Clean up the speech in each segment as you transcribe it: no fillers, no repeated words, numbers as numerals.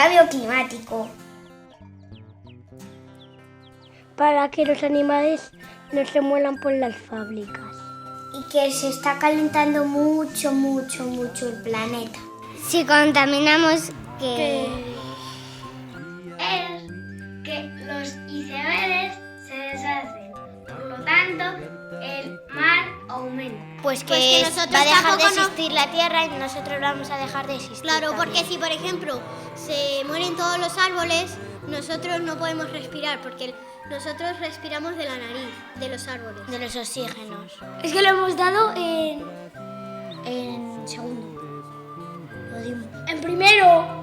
cambio climático. Para que los animales no se mueran por las fábricas. Y que se está calentando mucho el planeta. Si contaminamos, Es que los icebergs se deshacen. Por lo tanto, el mar aumenta. pues que va a dejar de existir la Tierra y nosotros vamos a dejar de existir. Claro, también. porque si por ejemplo se mueren todos los árboles, nosotros no podemos respirar porque nosotros respiramos de la nariz, de los árboles. De los oxígenos. Es que lo hemos dado en segundo. Lo dimos. En primero.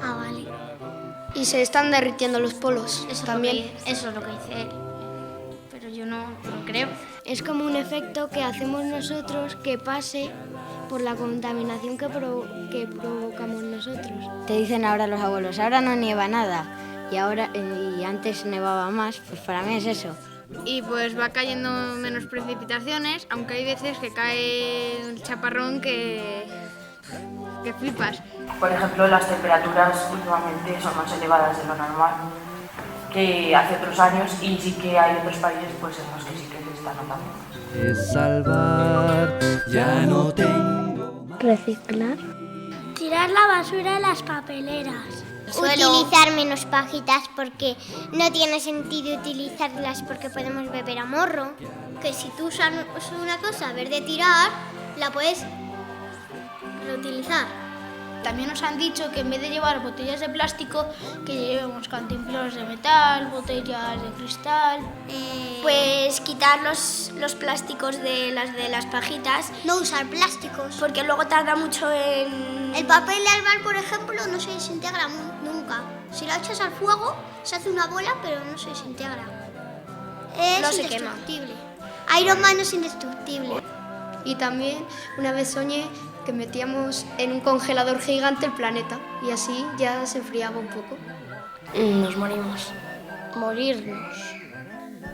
Ah, vale. Y se están derritiendo los polos. Eso también. Eso es lo que dice él. Pero yo no creo. Es como un efecto que hacemos nosotros que pase por la contaminación que provocamos nosotros. Te dicen ahora los abuelos, ahora no nieva nada y antes nevaba más, pues para mí es eso. Y pues va cayendo menos precipitaciones, aunque hay veces que cae el chaparrón que flipas. Por ejemplo, las temperaturas últimamente son más elevadas de lo normal que hace otros años y sí que hay otros países pues, en los que sí que se está notando más. Salvar, ya no tengo. Reciclar. Tirar la basura en las papeleras. Utilizar menos pajitas porque no tiene sentido utilizarlas porque podemos beber a morro. Que si tú usas una cosa en vez de tirar, la puedes reutilizar. También nos han dicho que en vez de llevar botellas de plástico, que llevemos cantimploras de metal, botellas de cristal. Pues quitar los plásticos de las pajitas. No usar plásticos. Porque luego tarda mucho en... El papel de albal, por ejemplo, no se desintegra nunca. Si lo echas al fuego, se hace una bola, pero no se desintegra. Es No se quema. indestructible. Iron Man es indestructible. Y también una vez soñé que metíamos en un congelador gigante el planeta y así ya se enfriaba un poco. Nos morimos. Morirnos.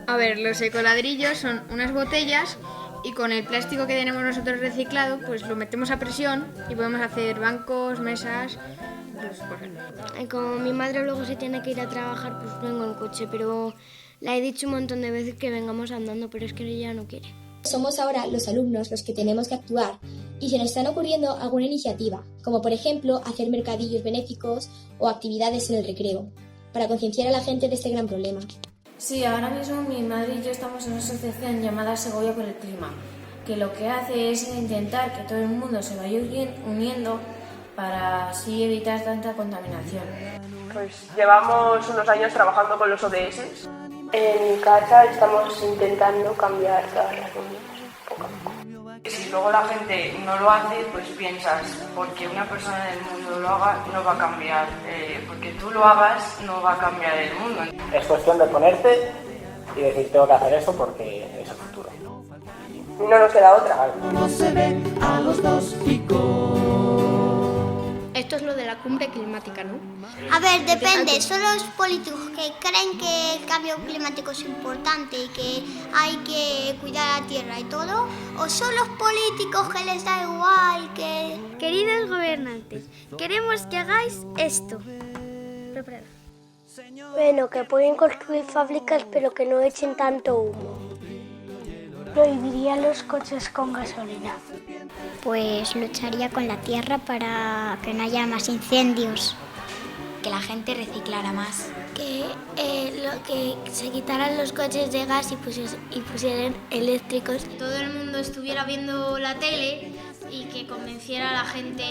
A ver, los ecoladrillos son unas botellas y con el plástico que tenemos nosotros reciclado, pues lo metemos a presión y podemos hacer bancos, mesas, pues cosas. Como mi madre luego se tiene que ir a trabajar, pues vengo en coche, pero le he dicho un montón de veces que vengamos andando, pero es que ella no quiere. Somos ahora los alumnos los que tenemos que actuar y se nos están ocurriendo alguna iniciativa, como por ejemplo hacer mercadillos benéficos o actividades en el recreo, para concienciar a la gente de este gran problema. Sí, ahora mismo mi madre y yo estamos en una asociación llamada Segovia por el Clima, que lo que hace es intentar que todo el mundo se vaya uniendo para así evitar tanta contaminación. Pues llevamos unos años trabajando con los ODS. En casa estamos intentando cambiar todas las normas, poco a poco. Si luego la gente no lo hace, pues piensas, porque una persona del mundo lo haga, no va a cambiar. Porque tú lo hagas, no va a cambiar el mundo. Es cuestión de ponerte y decir, tengo que hacer eso porque es el futuro. No nos queda otra. No se ven a los dos Esto es lo de la cumbre climática, ¿no? A ver, depende. Son los políticos que creen que el cambio climático es importante y que hay que cuidar la tierra y todo, o son los políticos que les da igual que... Queridos gobernantes, queremos que hagáis esto. Preparad. Bueno, que pueden construir fábricas pero que no echen tanto humo. Prohibiría los coches con gasolina. Pues lucharía con la tierra para que no haya más incendios. Que la gente reciclara más. Que se quitaran los coches de gas y pusieran eléctricos. Todo el mundo estuviera viendo la tele y que convenciera a la gente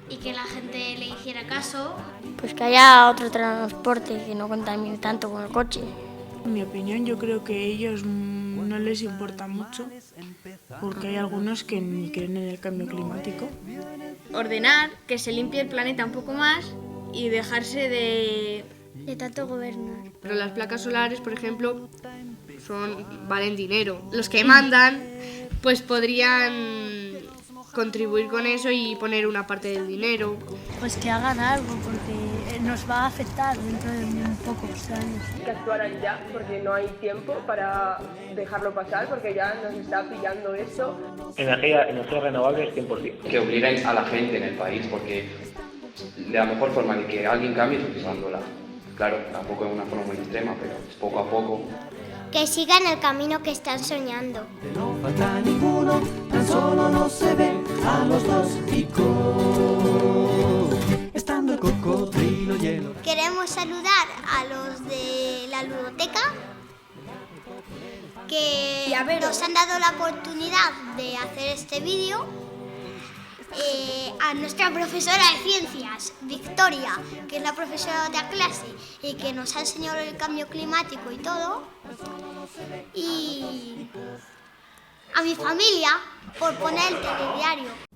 y que la gente le hiciera caso. Pues que haya otro transporte que no contamine tanto con el coche. En mi opinión, yo creo que a ellos no les importa mucho, porque hay algunos que ni creen en el cambio climático. Ordenar, que se limpie el planeta un poco más y dejarse de tanto gobernar. Pero las placas solares, por ejemplo, valen dinero. Los que mandan, pues podrían contribuir con eso y poner una parte del dinero. Pues que hagan algo, porque nos va a afectar dentro de un pocos años. Que actuaran ya, porque no hay tiempo para dejarlo pasar, porque ya nos está pillando esto. Energías renovables 100%. Que obliguen a la gente en el país, porque la mejor forma de que alguien cambie es utilizándola. Claro, tampoco es una forma muy extrema, pero es poco a poco. Que sigan el camino que están soñando. No falta ninguno, tan solo no se ven a los dos picos. Estando el cocodrilo hielo. Queremos saludar a los de la ludoteca que nos han dado la oportunidad de hacer este vídeo. A nuestra profesora de ciencias, Victoria, que es la profesora de la clase y que nos ha enseñado el cambio climático y todo. Y a mi familia por poner el telediario.